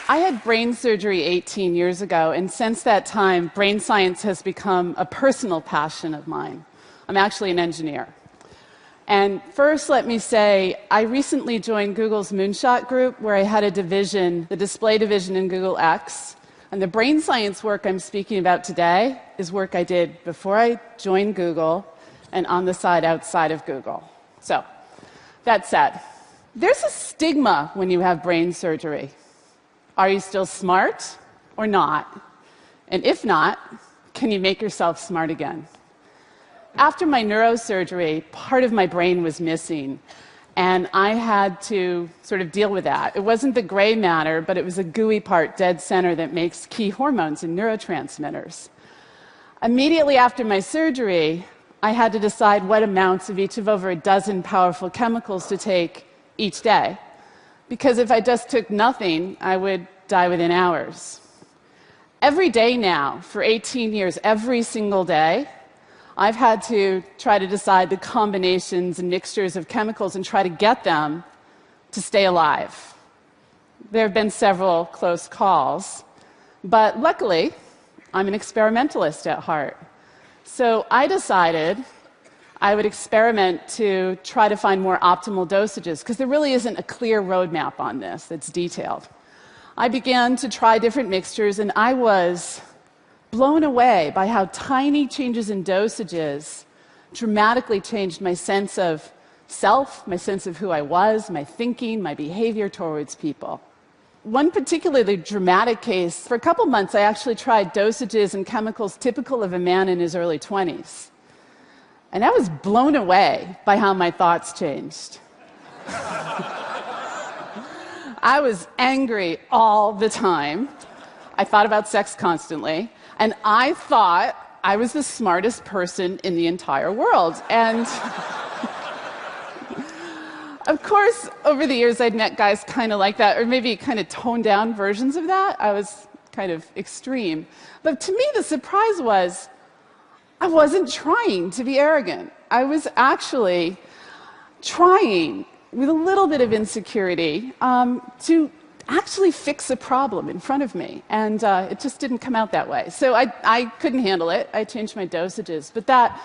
I had brain surgery 18 years ago, and since that time, brain science has become a personal passion of mine. I'm actually an engineer. And first, let me say, I recently joined Google's Moonshot group, where I had a division, the display division in Google X. And the brain science work I'm speaking about today is work I did before I joined Google and on the side outside of Google. So, that said, there's a stigma when you have brain surgery. Are you still smart or not? And if not, can you make yourself smart again? After my neurosurgery, part of my brain was missing, and I had to sort of deal with that. It wasn't the gray matter, but it was a gooey part dead center that makes key hormones and neurotransmitters. Immediately after my surgery, I had to decide what amounts of each of over a dozen powerful chemicals to take each day. Because if I just took nothing, I would die within hours. Every day now, for 18 years, every single day, I've had to try to decide the combinations and mixtures of chemicals and try to get them to stay alive. There have been several close calls, but luckily, I'm an experimentalist at heart. So I decided I would experiment to try to find more optimal dosages, because there really isn't a clear roadmap on this that's detailed. I began to try different mixtures, and I was blown away by how tiny changes in dosages dramatically changed my sense of self, my sense of who I was, my thinking, my behavior towards people. One particularly dramatic case, for a couple months I actually tried dosages and chemicals typical of a man in his early 20s. And I was blown away by how my thoughts changed. I was angry all the time. I thought about sex constantly. And I thought I was the smartest person in the entire world. And of course, over the years, I'd met guys kind of like that, or maybe kind of toned down versions of that. I was kind of extreme. But to me, the surprise was, I wasn't trying to be arrogant. I was actually trying, with a little bit of insecurity, to actually fix a problem in front of me. And it just didn't come out that way. So I couldn't handle it. I changed my dosages. But that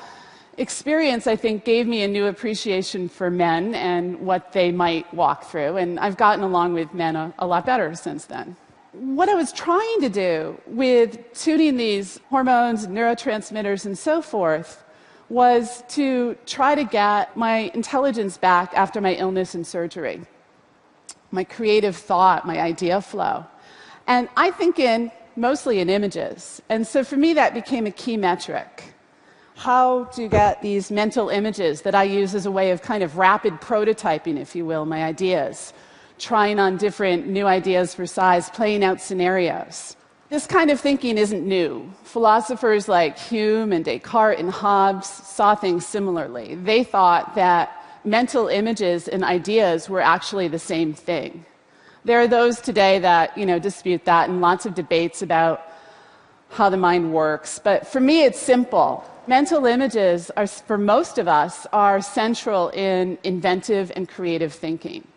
experience, I think, gave me a new appreciation for men and what they might walk through. And I've gotten along with men a lot better since then. What I was trying to do with tuning these hormones and neurotransmitters and so forth was to try to get my intelligence back after my illness and surgery, my creative thought, my idea flow. And I think mostly in images. And so for me, that became a key metric. How to get these mental images that I use as a way of kind of rapid prototyping, if you will, my ideas, trying on different new ideas for size, playing out scenarios. This kind of thinking isn't new. Philosophers like Hume and Descartes and Hobbes saw things similarly. They thought that mental images and ideas were actually the same thing. There are those today that, dispute that, and lots of debates about how the mind works. But for me, it's simple. Mental images, for most of us, are central in inventive and creative thinking.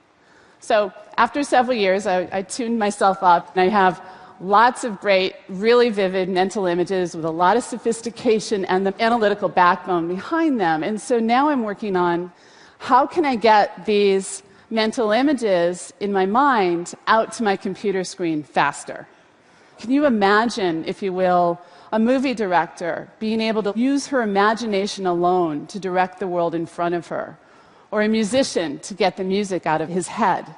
So after several years, I tuned myself up, and I have lots of great, really vivid mental images with a lot of sophistication and the analytical backbone behind them. And so now I'm working on how can I get these mental images in my mind out to my computer screen faster? Can you imagine, if you will, a movie director being able to use her imagination alone to direct the world in front of her? Or a musician to get the music out of his head?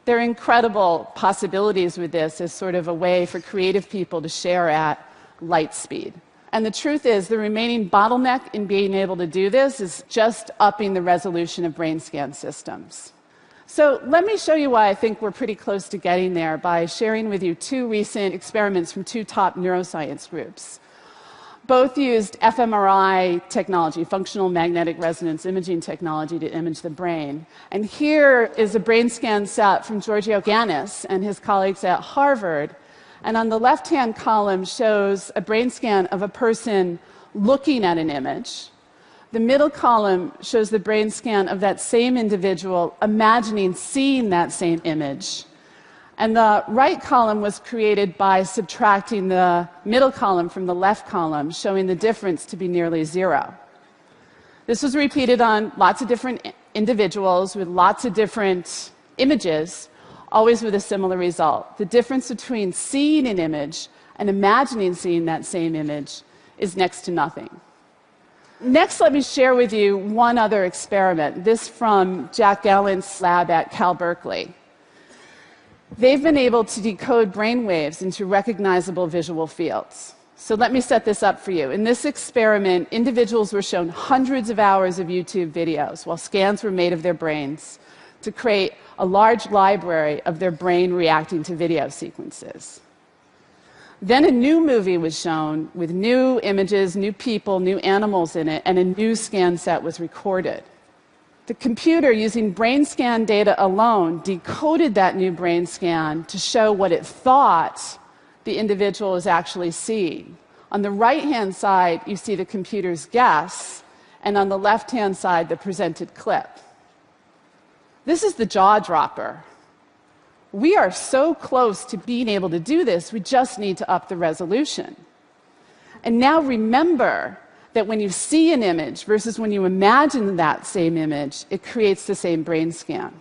There are incredible possibilities with this as sort of a way for creative people to share at light speed. And the truth is, the remaining bottleneck in being able to do this is just upping the resolution of brain scan systems. So let me show you why I think we're pretty close to getting there by sharing with you two recent experiments from two top neuroscience groups. Both used fMRI technology, functional magnetic resonance imaging technology, to image the brain. And here is a brain scan set from Giorgio Ganis and his colleagues at Harvard. And on the left-hand column shows a brain scan of a person looking at an image. The middle column shows the brain scan of that same individual imagining seeing that same image. And the right column was created by subtracting the middle column from the left column, showing the difference to be nearly zero. This was repeated on lots of different individuals with lots of different images, always with a similar result. The difference between seeing an image and imagining seeing that same image is next to nothing. Next, let me share with you one other experiment, this from Jack Gallant's lab at Cal Berkeley. They've been able to decode brain waves into recognizable visual fields. So let me set this up for you. In this experiment, individuals were shown hundreds of hours of YouTube videos while scans were made of their brains to create a large library of their brain reacting to video sequences. Then a new movie was shown with new images, new people, new animals in it, and a new scan set was recorded. The computer, using brain scan data alone, decoded that new brain scan to show what it thought the individual is actually seeing. On the right-hand side, you see the computer's guess, and on the left-hand side, the presented clip. This is the jaw-dropper. We are so close to being able to do this, we just need to up the resolution. And now remember that when you see an image versus when you imagine that same image, it creates the same brain scan.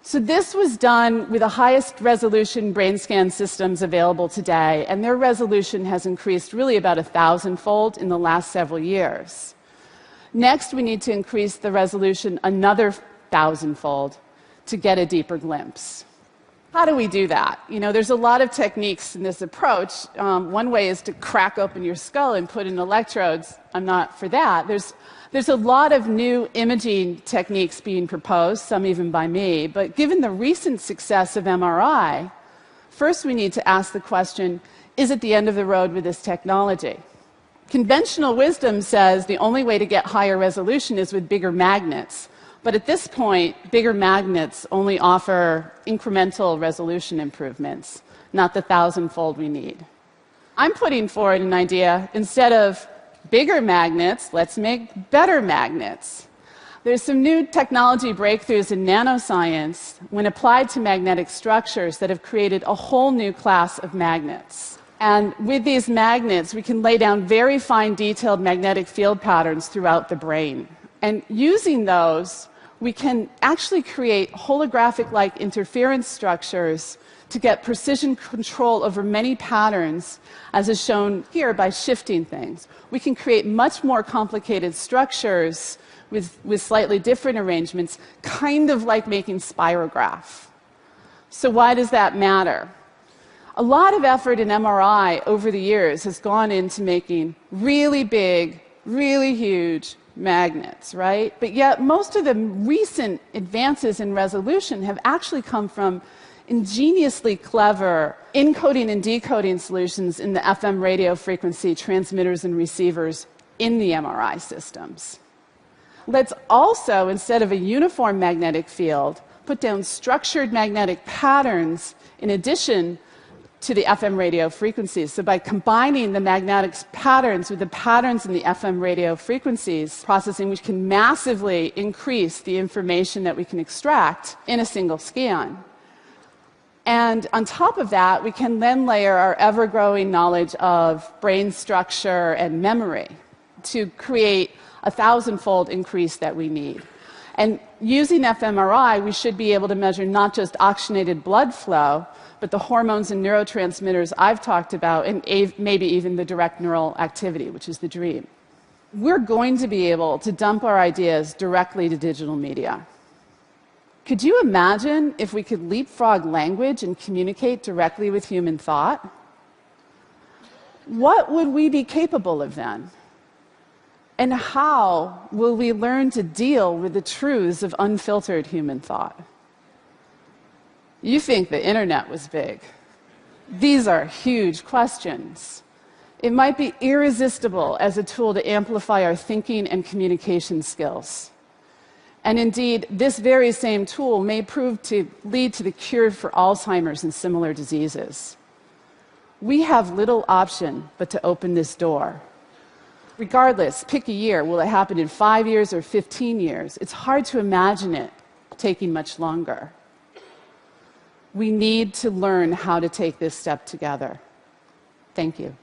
So this was done with the highest resolution brain scan systems available today, and their resolution has increased really about 1,000-fold in the last several years. Next, we need to increase the resolution another 1,000-fold to get a deeper glimpse. How do we do that? You know, there's a lot of techniques in this approach. One way is to crack open your skull and put in electrodes. I'm not for that. There's a lot of new imaging techniques being proposed, some even by me. But given the recent success of MRI, first we need to ask the question, is it the end of the road with this technology? Conventional wisdom says the only way to get higher resolution is with bigger magnets. But at this point, bigger magnets only offer incremental resolution improvements, not the 1,000-fold we need. I'm putting forward an idea. Instead of bigger magnets, let's make better magnets. There's some new technology breakthroughs in nanoscience when applied to magnetic structures that have created a whole new class of magnets. And with these magnets, we can lay down very fine, detailed magnetic field patterns throughout the brain. And using those, we can actually create holographic-like interference structures to get precision control over many patterns, as is shown here by shifting things. We can create much more complicated structures with slightly different arrangements, kind of like making spirograph. So why does that matter? A lot of effort in MRI over the years has gone into making really big, really huge magnets, right? But yet most of the recent advances in resolution have actually come from ingeniously clever encoding and decoding solutions in the FM radio frequency transmitters and receivers in the MRI systems. Let's also, instead of a uniform magnetic field, put down structured magnetic patterns in addition to the FM radio frequencies. So by combining the magnetic patterns with the patterns in the FM radio frequencies processing, we can massively increase the information that we can extract in a single scan. And on top of that, we can then layer our ever-growing knowledge of brain structure and memory to create a 1,000-fold increase that we need. And using fMRI, we should be able to measure not just oxygenated blood flow, but the hormones and neurotransmitters I've talked about, and maybe even the direct neural activity, which is the dream. We're going to be able to dump our ideas directly to digital media. Could you imagine if we could leapfrog language and communicate directly with human thought? What would we be capable of then? And how will we learn to deal with the truths of unfiltered human thought? You think the internet was big. These are huge questions. It might be irresistible as a tool to amplify our thinking and communication skills. And indeed, this very same tool may prove to lead to the cure for Alzheimer's and similar diseases. We have little option but to open this door. Regardless, pick a year. Will it happen in 5 years or 15 years? It's hard to imagine it taking much longer. We need to learn how to take this step together. Thank you.